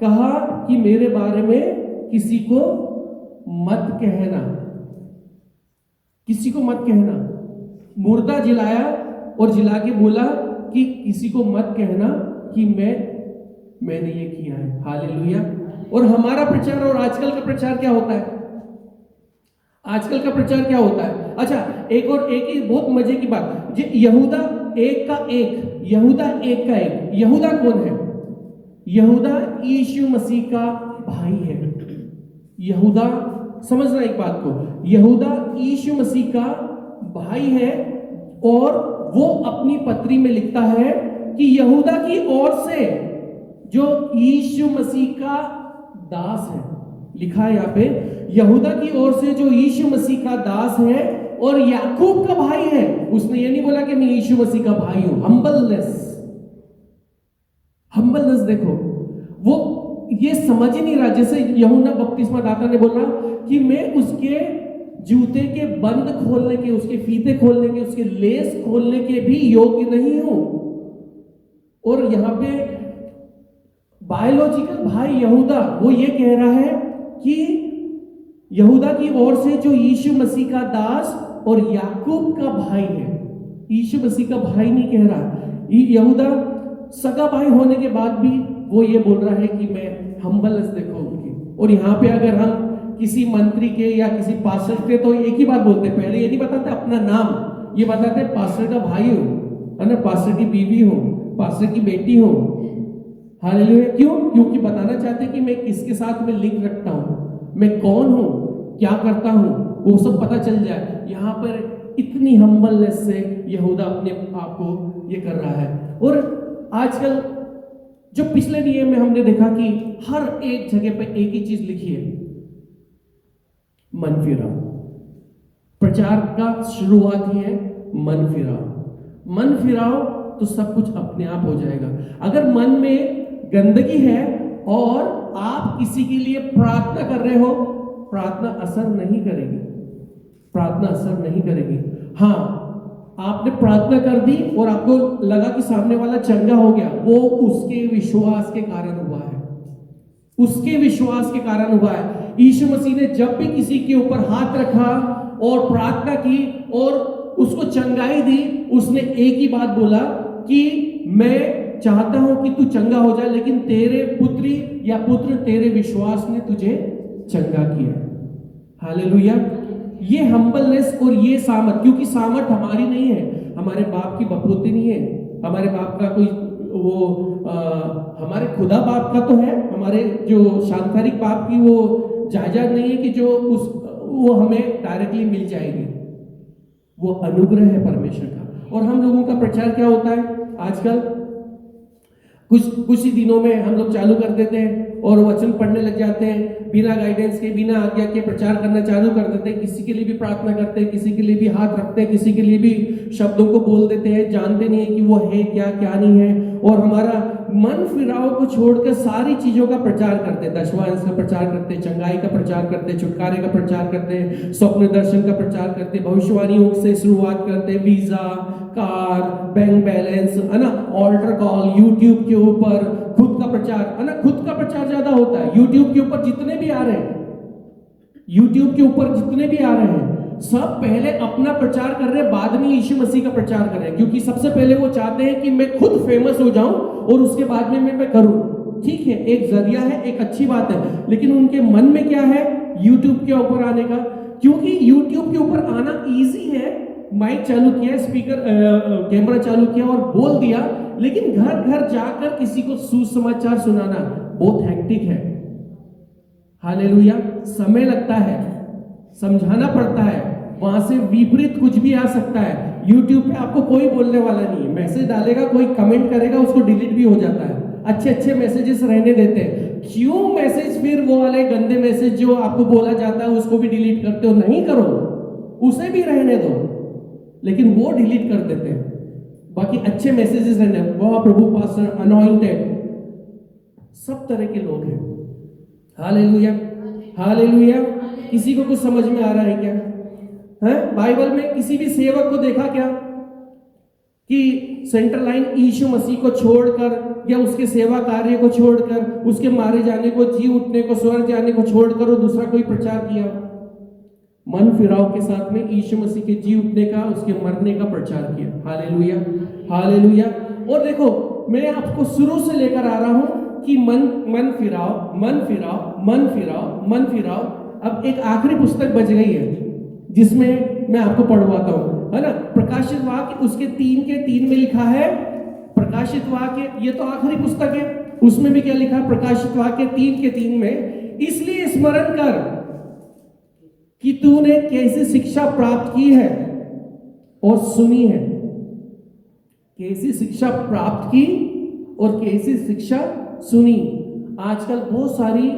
कहा कि मेरे बारे में किसी को मत कहना, किसी को मत कहना। मुर्दा जिलाया और जिला के बोला कि किसी को मत कहना कि मैंने ये किया है। हालेलुया। और हमारा प्रचार और आजकल का प्रचार क्या होता है? आजकल का प्रचार क्या होता है? अच्छा, एक ही बहुत मजे की बात, यहूदा एक का एक, यहूदा एक का एक। यहूदा कौन है? यहूदा यीशु मसीह का भाई है। यहूदा, समझना एक बात को, यहूदा यीशु मसीह का भाई है, और वो अपनी पत्री में लिखता है कि यहूदा की ओर से जो यीशु मसीह का दास है, लिखा है यहाँ पे, यहूदा की ओर से जो यीशु मसीह का दास है और याकूब का भाई है। उसने ये नहीं बोला कि मैं यीशु मसीह का भाई हूं। हम्बलनेस देखो, वो ये समझ ही नहीं रहा। जैसे यूहन्ना बपतिस्मा दाता ने बोला कि मैं उसके जूते के बंद खोलने के, उसके फीते खोलने के, उसके लेस खोलने के भी योग्य नहीं हूं। और यहां पे बायोलॉजिकल भाई यहूदा वो ये कह रहा है कि यहूदा की ओर से जो यीशु मसीह का दास और याकूब का भाई है, यीशु मसीह का भाई नहीं कह रहा। यहूदा सगा भाई होने के बाद भी वो ये बोल रहा है कि मैं हम्बलनेस देखो उनकी। और यहाँ पे अगर हम किसी मंत्री के या किसी पास्टर के तो एक ही बात बोलते, पहले ये नहीं बताते अपना नाम, ये बताते पास्टर का भाई हो, है ना, पास्टर की बीवी हो, पास्टर की बेटी हो। हालेलुया। क्यों? क्योंकि बताना चाहते कि मैं किसके साथ में लिंक रखता हूं, मैं कौन हूं, क्या करता हूं, वो सब पता चल जाए। यहाँ पर इतनी हम्बलनेस से यहूदा अपने आप को ये कर रहा है। और आजकल जो पिछले नियम में हमने देखा कि हर एक जगह पे एक ही चीज लिखी है, मन फिराओ। प्रचार का शुरुआत ही है मन फिराओ। मन फिराओ तो सब कुछ अपने आप हो जाएगा। अगर मन में गंदगी है और आप किसी के लिए प्रार्थना कर रहे हो, प्रार्थना असर नहीं करेगी, प्रार्थना असर नहीं करेगी। हाँ, आपने प्रार्थना कर दी और आपको लगा कि सामने वाला चंगा हो गया, वो उसके विश्वास के कारण हुआ है, उसके विश्वास के कारण हुआ है। यीशु मसीह ने जब भी किसी के ऊपर हाथ रखा और प्रार्थना की और उसको चंगाई दी, उसने एक ही बात बोला कि मैं चाहता हूं कि तू चंगा हो जाए, लेकिन तेरे पुत्री या पुत्र तेरे विश्वास ने तुझे चंगा किया। हालेलुया। ये हम्बलनेस और ये सामर्थ, क्योंकि सामर्थ हमारी नहीं है, हमारे बाप की बपोती नहीं है, हमारे बाप का कोई वो हमारे खुदा बाप का तो है, हमारे जो सांसारिक बाप की वो जायदाद नहीं है कि जो वो हमें डायरेक्टली मिल जाएगी। वो अनुग्रह है परमेश्वर का। और हम लोगों का प्रचार क्या होता है आजकल, कुछ ही दिनों में हम लोग चालू कर देते हैं और वचन पढ़ने लग जाते हैं, बिना गाइडेंस के, बिना आज्ञा के प्रचार करना चालू कर देते हैं। किसी के लिए भी प्रार्थना करते हैं, किसी के लिए भी हाथ रखते हैं, किसी के लिए भी शब्दों को बोल देते हैं, जानते नहीं है कि वो है क्या क्या नहीं है। और हमारा मन फिराव को छोड़कर सारी चीजों का प्रचार करते हैं, दशवांश का प्रचार करते हैं, चंगाई का प्रचार करते हैं, छुटकारे का प्रचार करते हैं, स्वप्न दर्शन का प्रचार करते हैं, भविष्यवाणियों से शुरुआत करते हैं, वीजा, कार, बैंक बैलेंस, है ना, ऑल्टर कॉल, यूट्यूब के ऊपर खुद का प्रचार, है ना, खुद का प्रचार ज्यादा होता है। यूट्यूब के ऊपर जितने भी आ रहे हैं, यूट्यूब के ऊपर जितने भी आ रहे हैं, सब पहले अपना प्रचार कर रहे हैं, बाद में यीशु मसीह का प्रचार कर रहे हैं, क्योंकि सबसे पहले वो चाहते हैं कि मैं खुद फेमस हो जाऊं और उसके बाद में मैं करूं। ठीक है, एक जरिया है, एक अच्छी बात है, लेकिन उनके मन में क्या है यूट्यूब के ऊपर आने का? क्योंकि यूट्यूब के ऊपर आना इजी है, माइक चालू किया, स्पीकर कैमरा चालू किया और बोल दिया, लेकिन घर घर जाकर किसी को सुसमाचार सुनाना बहुत हेक्टिक है। हालेलुया। समय लगता है, समझाना पड़ता है, वहां से विपरीत कुछ भी आ सकता है। यूट्यूब पे आपको कोई बोलने वाला नहीं है, मैसेज डालेगा, कोई कमेंट करेगा, उसको डिलीट भी हो जाता है। अच्छे अच्छे मैसेजेस रहने देते हैं। क्यों मैसेज फिर वो वाले गंदे मैसेज जो आपको बोला जाता है उसको भी डिलीट करते हो? नहीं करो, उसे भी रहने दो, लेकिन वो डिलीट कर देते हैं। बाकी अच्छे मैसेजेस रहने, वह प्रभु पास्टर अनॉइंटेड, सब तरह के लोग हैं। Hallelujah, hallelujah. किसी को कुछ समझ में आ रहा है क्या? है बाइबल में किसी भी सेवक को देखा क्या कि सेंटर लाइन यीशु मसीह को छोड़कर या उसके सेवा कार्य को छोड़कर, उसके मारे जाने को, जी उठने को, स्वर्ग जाने को छोड़कर और दूसरा कोई प्रचार किया? मन फिराव के साथ में यीशु मसीह के जी उठने का, उसके मरने का प्रचार किया। Hallelujah, hallelujah. और देखो, मैं आपको शुरू से लेकर आ रहा हूं कि मन फिराव, मन फिराव, मन फिराव, मन फिराव। अब एक आखिरी पुस्तक बच गई है जिसमें मैं आपको पढ़वाता हूं, है ना, प्रकाशित वाक्य, उसके 3 में लिखा है प्रकाशित वाक्य, ये तो आखिरी पुस्तक है, उसमें भी क्या लिखा है? प्रकाशित वाक्य 3 में, इसलिए स्मरण कर कि तूने कैसी शिक्षा प्राप्त की है और सुनी है। कैसी शिक्षा प्राप्त की और कैसी शिक्षा सुनी। आजकल बहुत सारी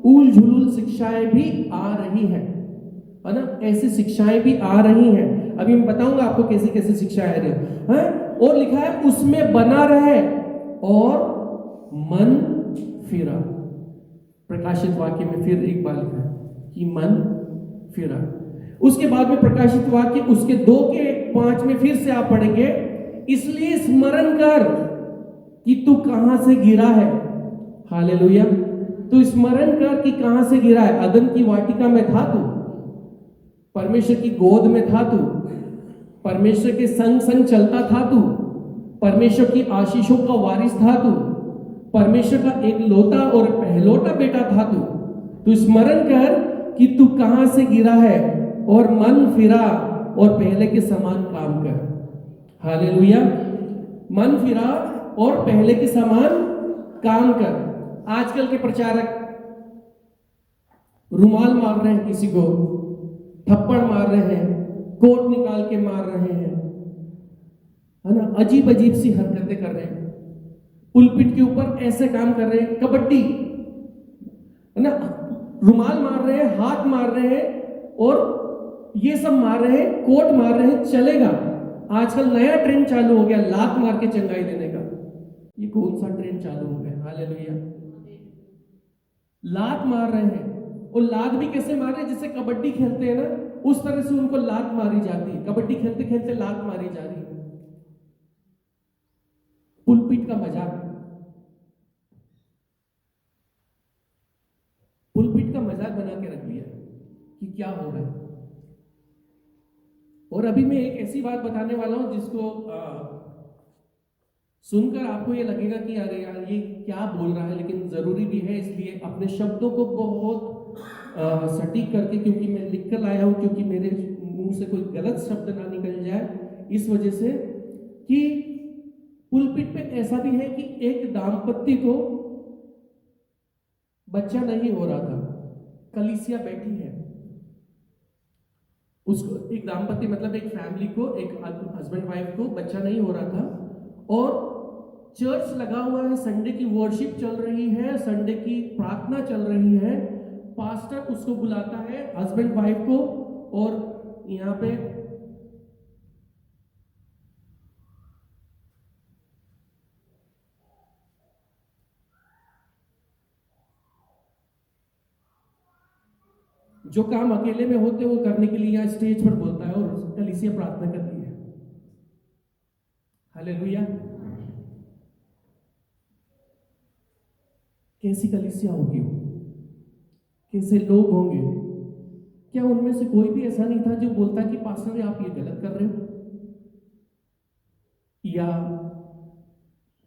उल झुलुल शिक्षाएं भी आ रही है ना, ऐसी शिक्षाएं भी आ रही हैं। अभी मैं बताऊंगा आपको कैसी कैसी शिक्षाएं आ रही है। और लिखा है उसमें बना रहे और मन फिरा। प्रकाशित वाक्य में फिर एक बार लिखा है कि मन फिरा। उसके बाद में प्रकाशित वाक्य उसके 2:5 में फिर से आप पढ़ेंगे, इसलिए स्मरण कर कि तू कहां से गिरा है। हालेलुया। तू स्मरण कर कि कहां से गिरा है। अदन की वाटिका में था तू, परमेश्वर की गोद में था तू, परमेश्वर के संग संग चलता था तू, परमेश्वर की आशीषों का वारिस था तू, परमेश्वर का एक लौता और पहलौटा बेटा था तू। तू स्मरण कर कि तू कहां से गिरा है और मन फिरा और पहले के समान काम कर। हालेलुया। मन फिरा और पहले के समान काम कर। आजकल के प्रचारक रुमाल मार रहे हैं, किसी को थप्पड़ मार रहे हैं, कोट निकाल के मार रहे हैं, है ना, अजीब अजीब सी हरकतें कर रहे हैं, पुलपिट के ऊपर ऐसे काम कर रहे हैं, कबड्डी, है ना, रुमाल मार रहे हैं, हाथ मार रहे हैं और ये सब मार रहे हैं, कोट मार रहे हैं, चलेगा। आजकल नया ट्रेंड चालू हो गया, लात मार के चंगाई देने का। ये कौन सा ट्रेंड चालू हो गया? हालेलुया। लात मार रहे हैं, और लात भी कैसे मार रहे हैं? जैसे कबड्डी खेलते हैं ना, उस तरह से उनको लात मारी जाती है। कबड्डी खेलते खेलते लात मारी जा रही है। पुलपिट का मजाक, पुलपिट का मजाक बना के रख लिया कि क्या हो रहा है। और अभी मैं एक ऐसी बात बताने वाला हूं जिसको सुनकर आपको ये लगेगा कि अरे यार ये क्या बोल रहा है, लेकिन जरूरी भी है, इसलिए अपने शब्दों को बहुत सटीक करके, क्योंकि मैं लिख कर लाया हूं, क्योंकि मेरे मुंह से कोई गलत शब्द ना निकल जाए, इस वजह से कि पुलपिट पे ऐसा भी है कि एक दाम्पत्य को बच्चा नहीं हो रहा था, कलीसिया बैठी है, उसको एक दाम्पत्य मतलब एक फैमिली को, एक हस्बैंड वाइफ को बच्चा नहीं हो रहा था, और चर्च लगा हुआ है, संडे की वर्शिप चल रही है, संडे की प्रार्थना चल रही है, पास्टर उसको बुलाता है हस्बैंड वाइफ को, और यहाँ पे जो काम अकेले में होते वो करने के लिए यहाँ स्टेज पर बोलता है, और कलीसिया प्रार्थना करती है। हालेलुया। कैसी कलीसिया होगी वो, कैसे लोग होंगे? क्या उनमें से कोई भी ऐसा नहीं था जो बोलता कि पास्टर आप ये गलत कर रहे हो, या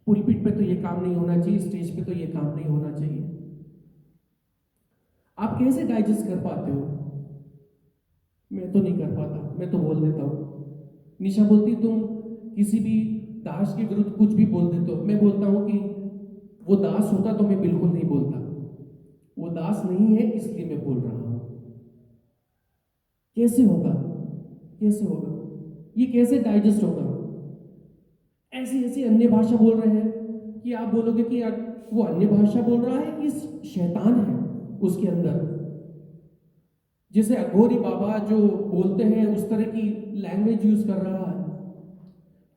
पुलपिट पे तो ये काम नहीं होना चाहिए, स्टेज पे तो ये काम नहीं होना चाहिए? आप कैसे डाइजेस्ट कर पाते हो? मैं तो नहीं कर पाता, मैं तो बोल देता हूं। निशा बोलती तुम किसी भी दास के विरुद्ध कुछ भी बोल देते हो, मैं बोलता हूं कि वो दास होता तो मैं बिल्कुल नहीं बोलता, वो दास नहीं है इसलिए मैं बोल रहा हूं। कैसे होगा, कैसे होगा ये, कैसे डाइजेस्ट होगा? ऐसी ऐसी अन्य भाषा बोल रहे हैं कि आप बोलोगे कि यार वो अन्य भाषा बोल रहा है कि शैतान है उसके अंदर, जैसे अघोरी बाबा जो बोलते हैं उस तरह की लैंग्वेज यूज कर रहा है।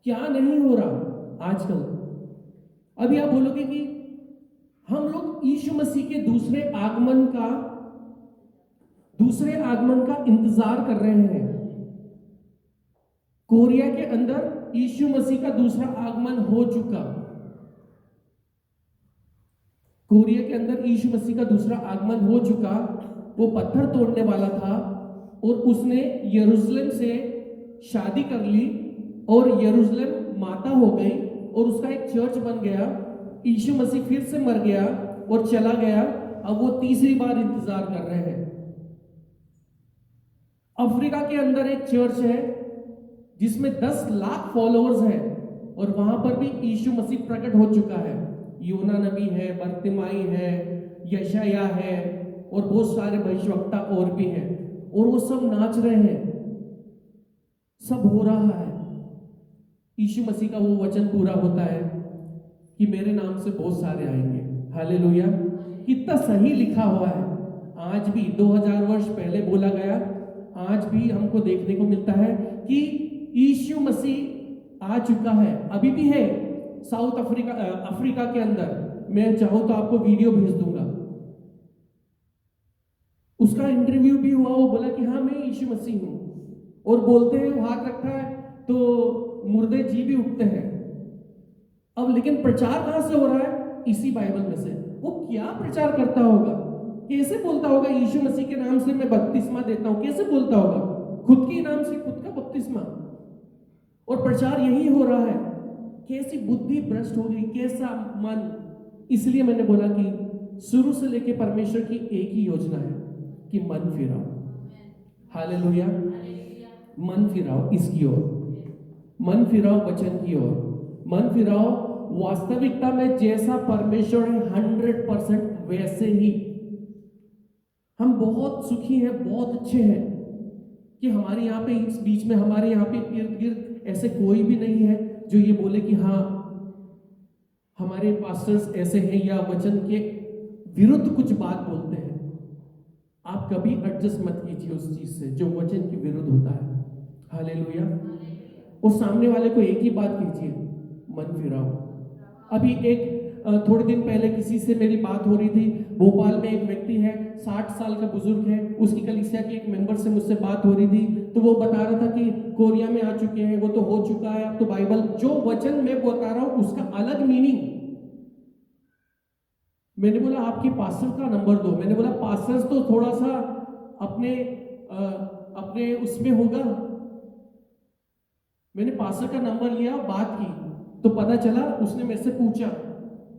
क्या नहीं हो रहा आजकल? अभी आप बोलोगे कि हम लोग यीशु मसीह के दूसरे आगमन का इंतजार कर रहे हैं। कोरिया के अंदर यीशु मसीह का दूसरा आगमन हो चुका, कोरिया के अंदर यीशु मसीह का दूसरा आगमन हो चुका। वो पत्थर तोड़ने वाला था और उसने यरूशलेम से शादी कर ली, और यरूशलेम माता हो गई, और उसका एक चर्च बन गया। यीशु मसीह फिर से मर गया और चला गया। अब वो तीसरी बार इंतजार कर रहे हैं। अफ्रीका के अंदर एक चर्च है जिसमें 10 लाख फॉलोअर्स हैं, और वहां पर भी यीशु मसीह प्रकट हो चुका है। योना नबी है, बर्तिमाई है, यशाया है, और बहुत सारे भविष्यवक्ता और भी हैं, और वो सब नाच रहे हैं, सब हो रहा है। यीशु मसीह का वो वचन पूरा होता है कि मेरे नाम से बहुत सारे आएंगे। हालेलुया। कितना सही लिखा हुआ है। आज भी 2000 वर्ष पहले बोला गया, आज भी हमको देखने को मिलता है कि यीशु मसीह आ चुका है। अभी भी है साउथ अफ्रीका के अंदर। मैं चाहूं तो आपको वीडियो भेज दूंगा, उसका इंटरव्यू भी हुआ। वो बोला कि हाँ मैं यीशु मसीह हूं, और बोलते हैं वो हाथ रखता है तो मुर्दे जी भी उठते हैं। अब लेकिन प्रचार कहां से हो रहा है? इसी बाइबल में से। वो क्या प्रचार करता होगा? कैसे बोलता होगा यीशु मसीह के नाम से मैं बपतिस्मा देता हूं? कैसे बोलता होगा? खुद के नाम से खुद का बपतिस्मा, और प्रचार यही हो रहा है। कैसी बुद्धि भ्रष्ट हो गई, कैसा मन। इसलिए मैंने बोला कि शुरू से लेकर परमेश्वर की एक ही योजना है कि मन फिराओ। हालेलुया। मन फिराओ इसकी ओर, मन फिराओ वचन की ओर, मन फिराओ वास्तविकता में। जैसा परमेश्वर है 100% वैसे ही। हम बहुत सुखी हैं, बहुत अच्छे हैं कि हमारे यहाँ पे, इस बीच में हमारे यहाँ पे इर्द गिर्द ऐसे कोई भी नहीं है जो ये बोले कि हाँ हमारे पास्टर्स ऐसे हैं या वचन के विरुद्ध कुछ बात बोलते हैं। आप कभी एडजस्ट मत कीजिए उस चीज से जो वचन के विरुद्ध होता है। हालेलुया। और सामने वाले को एक ही बात कीजिए, मन फिराओ। अभी एक थोड़े दिन पहले किसी से मेरी बात हो रही थी। भोपाल में एक व्यक्ति है, 60 साल का बुजुर्ग है, उसकी कलीसिया के एक मेंबर से मुझसे बात हो रही थी, तो वो बता रहा था कि कोरिया में आ चुके हैं, वो तो हो चुका है, अब तो बाइबल जो वचन मैं बता रहा हूं उसका अलग मीनिंग। मैंने बोला आपके पास्टर का नंबर दो। मैंने बोला पास्टर्स तो थोड़ा सा अपने उसमें होगा। मैंने पास्टर का नंबर लिया, बात की, तो पता चला, उसने मेरे से पूछा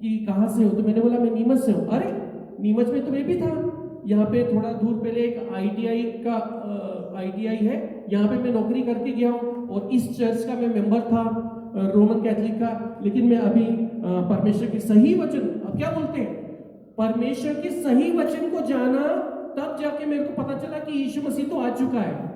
कि कहाँ से हो, तो मैंने बोला मैं नीमच से हूँ। अरे नीमच में तो मैं भी था, यहाँ पे थोड़ा दूर पहले एक ITI है, यहाँ पे मैं नौकरी करके गया हूँ और इस चर्च का मैं मेंबर था, रोमन कैथलिक का। लेकिन मैं अभी परमेश्वर के सही वचन, अब क्या बोलते हैं, परमेश्वर के सही वचन को जाना, तब जाके मेरे को पता चला कि यीशु मसीह तो आ चुका है।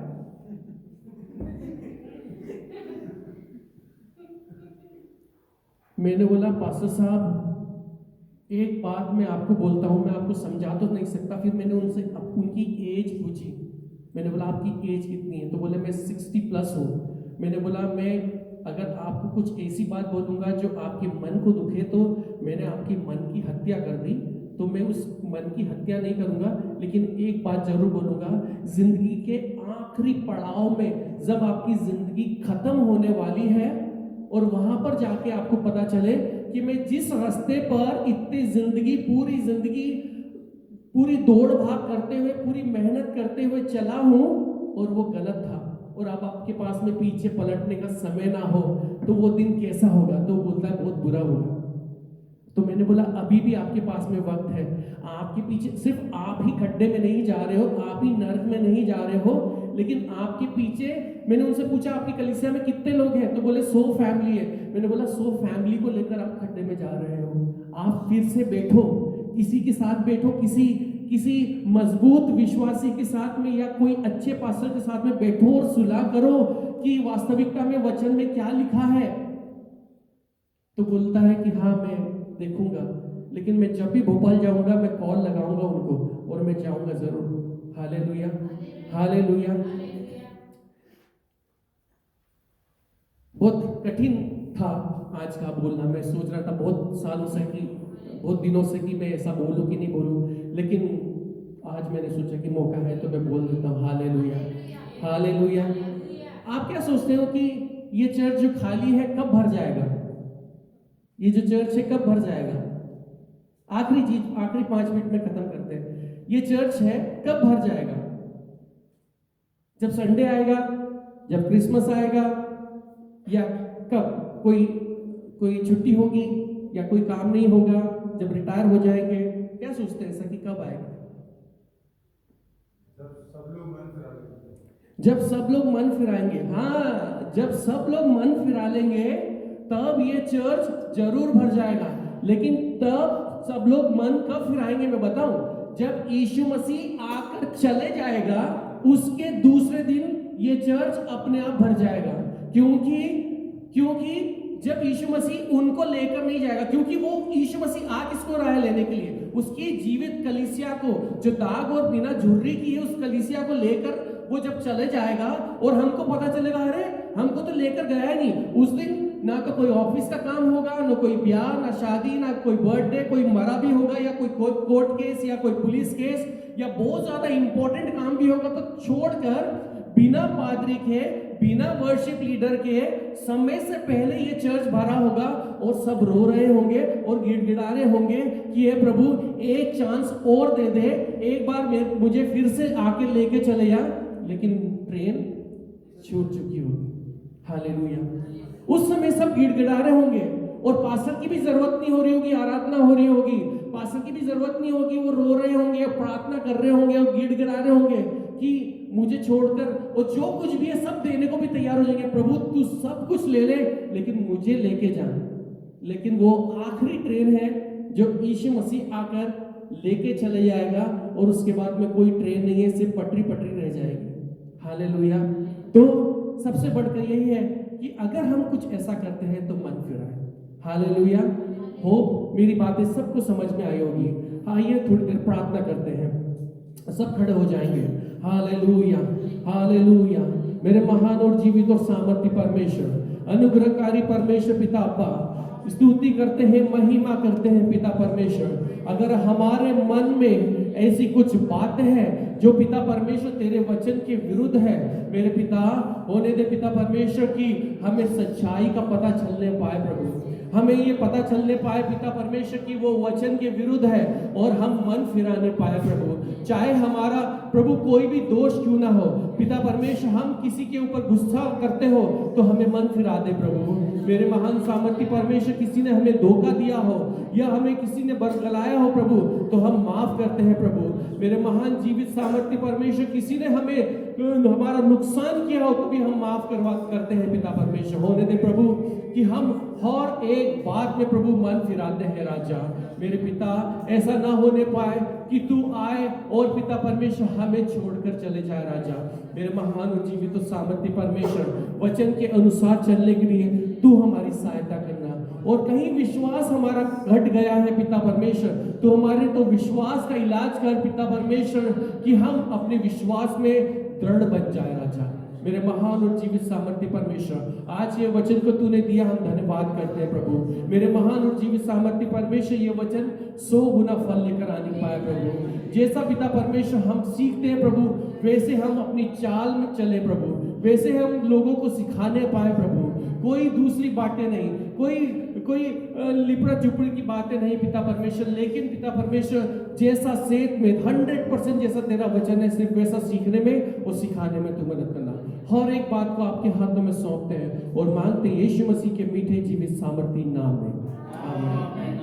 मैंने बोला पास्टर साहब एक बात मैं आपको बोलता हूं, मैं आपको समझा तो नहीं सकता। फिर मैंने उनसे उनकी एज पूछी, मैंने बोला आपकी एज कितनी है, तो बोले मैं 60+ हूँ। मैंने बोला मैं अगर आपको कुछ ऐसी बात बोलूँगा जो आपके मन को दुखे, तो मैंने आपकी मन की हत्या कर दी, तो मैं उस मन की हत्या नहीं करूँगा, लेकिन एक बात जरूर बोलूँगा, जिंदगी के आखिरी पड़ाव में जब आपकी जिंदगी खत्म होने वाली है और वहां पर जाके आपको पता चले कि मैं जिस रास्ते पर इतनी जिंदगी, पूरी जिंदगी, पूरी दौड़ भाग करते हुए, पूरी मेहनत करते हुए चला हूं और वो गलत था, और अब आपके पास में पीछे पलटने का समय ना हो, तो वो दिन कैसा होगा? तो बोलता है बहुत बुरा होगा। तो मैंने बोला अभी भी आपके पास में वक्त है, आपके पीछे सिर्फ आप ही खड्डे में नहीं जा रहे हो, आप ही नर्क में नहीं जा रहे हो, लेकिन आपके पीछे, मैंने उनसे पूछा आपकी कलीसिया में कितने लोग हैं, तो बोले 100 फैमिली है। मैंने बोला 100 फैमिली को लेकर आप खड्डे में जा रहे हो, आप फिर से बैठो, किसी के साथ बैठो, किसी मजबूत विश्वासी के साथ में या कोई अच्छे पास्टर के साथ में बैठो और सुलह करो कि वास्तविकता में वचन में क्या लिखा है। तो बोलता है कि हाँ मैं देखूंगा, लेकिन मैं जब भी भोपाल जाऊंगा मैं कॉल लगाऊंगा उनको और मैं जाऊंगा जरूर। Hallelujah, hallelujah. बहुत कठिन था आज का बोलना, मैं सोच रहा था बहुत सालों से कि बहुत दिनों से कि मैं ऐसा बोलूं कि नहीं बोलूं, लेकिन आज मैंने सोचा कि मौका है तो मैं बोल देता हूँ। Hallelujah, hallelujah. आप क्या सोचते हो कि ये चर्च जो खाली है कब भर जाएगा? ये जो चर्च है कब भर जाएगा? आखिरी चीज, आखिरी 5 मिनट में खत्म करते हैं। ये चर्च है कब भर जाएगा? जब संडे आएगा, जब क्रिसमस आएगा, या कब कोई छुट्टी होगी या कोई काम नहीं होगा, जब रिटायर हो जाएंगे? क्या सोचते हैं ऐसा कि कब आएगा? जब सब लोग मन फिराएंगे। हाँ, जब सब लोग मन फिरा लेंगे तब ये चर्च जरूर भर जाएगा। लेकिन तब सब लोग मन कब फिराएंगे मैं बताऊं? जब यीशु मसीह आकर चले जाएगा, उसके दूसरे दिन ये चर्च अपने आप भर जाएगा। क्योंकि जब यीशु मसीह उनको लेकर नहीं जाएगा, क्योंकि वो यीशु मसीह आ किसको रहा है लेने के लिए? उसकी जीवित कलीसिया को, जो दाग और बिना झुर्री की है, उस कलीसिया को लेकर वो जब चले जाएगा और हमको पता चलेगा अरे हमको तो लेकर गया ही नहीं। उस दिन ना तो कोई ऑफिस का काम होगा, ना कोई ब्याह, ना शादी, ना कोई बर्थडे, कोई मरा भी होगा, या कोई कोर्ट केस या कोई पुलिस केस या बहुत ज्यादा इंपॉर्टेंट काम भी होगा, तो छोड़कर बिना पादरी के, बिना वर्शिप लीडर के, समय से पहले ये चर्च भरा होगा और सब रो रहे होंगे और गिड़गिड़ा रहे होंगे कि हे प्रभु एक चांस और दे दे, एक बार मुझे फिर से आके लेके चले जा। लेकिन ट्रेन छूट चुकी होगी। हालेलुया। उस समय सब गिड़गिड़ा रहे होंगे और पास्टर की भी जरूरत नहीं हो रही होगी, आराधना हो रही होगी, पास्टर की भी जरूरत नहीं होगी, वो रो रहे होंगे, प्रार्थना कर रहे होंगे और गिड़गिड़ा रहे होंगे कि मुझे छोड़कर, और जो कुछ भी है सब देने को भी तैयार हो जाएंगे, प्रभु तू सब कुछ ले ले लेकिन मुझे लेके जा। लेकिन वो आखिरी ट्रेन है जो यीशु मसीह आकर लेके चले जाएगा और उसके बाद में कोई ट्रेन नहीं है, सिर्फ पटरी रह जाएगी। हालेलुया। तो सबसे बढ़कर यही है कि अगर हम कुछ ऐसा करते हैं तो मन फिराए। हालेलुया। होप मेरी बातें सबको समझ में आई होगी। आइए थोड़ी देर प्रार्थना करते हैं, सब खड़े हो जाएंगे। Hallelujah, hallelujah. मेरे महान और जीवित और सामर्थ्य परमेश्वर, अनुग्रहकारी परमेश्वर पिता अब्बा, स्तुति करते हैं, महिमा करते हैं पिता परमेश्वर। अगर हमारे मन में ऐसी कुछ बात है जो पिता परमेश्वर तेरे वचन के विरुद्ध है, मेरे पिता होने दे पिता परमेश्वर की हमें सच्चाई का पता चलने पाए प्रभु, हमें ये पता चलने पाए पिता परमेश्वर की वो वचन के विरुद्ध है और हम मन फिराने पाए प्रभु। चाहे हमारा प्रभु कोई भी दोष क्यों ना हो पिता परमेश्वर, हम किसी के ऊपर गुस्सा करते हो तो हमें मन फिरा दे प्रभु। मेरे महान सामर्थ्य परमेश्वर, किसी ने हमें धोखा दिया हो या हमें किसी ने बरगलाया हो प्रभु, तो हम माफ करते हैं प्रभु। मेरे महान जीवित सामर्थ्य परमेश्वर, किसी ने हमें हमारा नुकसान किया हो तो भी हम माफ करते हैं पिता परमेश्वर। होने दे प्रभु कि हम हर एक बात में प्रभु मन फिराते हैं राजा। मेरे पिता, ऐसा ना होने पाए कि तू आए और पिता परमेश्वर हमें छोड़कर चले जाए राजा। मेरे महान और जीवित सामर्थ्य परमेश्वर, वचन के अनुसार चलने के लिए तू हमारी सहायता करना। और कहीं विश्वास हमारा घट गया है पिता परमेश्वर, तो हमारे तो विश्वास का इलाज कर पिता परमेश्वर, कि हम अपने विश्वास में दृढ़ बन जाए राजा। मेरे महान और जीवित सामर्थ्य परमेश्वर, आज ये वचन को तूने दिया, हम धन्यवाद करते हैं प्रभु। मेरे महान और जीवित सामर्थ्य परमेश्वर, ये वचन 100 गुना फल लेकर आने पाए प्रभु। जैसा पिता परमेश्वर हम सीखते हैं प्रभु, वैसे हम अपनी चाल में चले प्रभु, वैसे हम लोगों को सिखाने पाए प्रभु। कोई दूसरी बातें नहीं, कोई लिपड़ा चुपड़ी की बातें नहीं पिता परमेश्वर, लेकिन पिता परमेश्वर जैसा सेत में 100% जैसा तेरा वचन है, सिर्फ वैसा सीखने में और सिखाने में तू मदद करना। हर एक बात को आपके हाथों में सौंपते हैं और मांगते हैं यीशु मसीह के मीठे जीवित सामर्थ्य नाम में, आमीन। आमीन।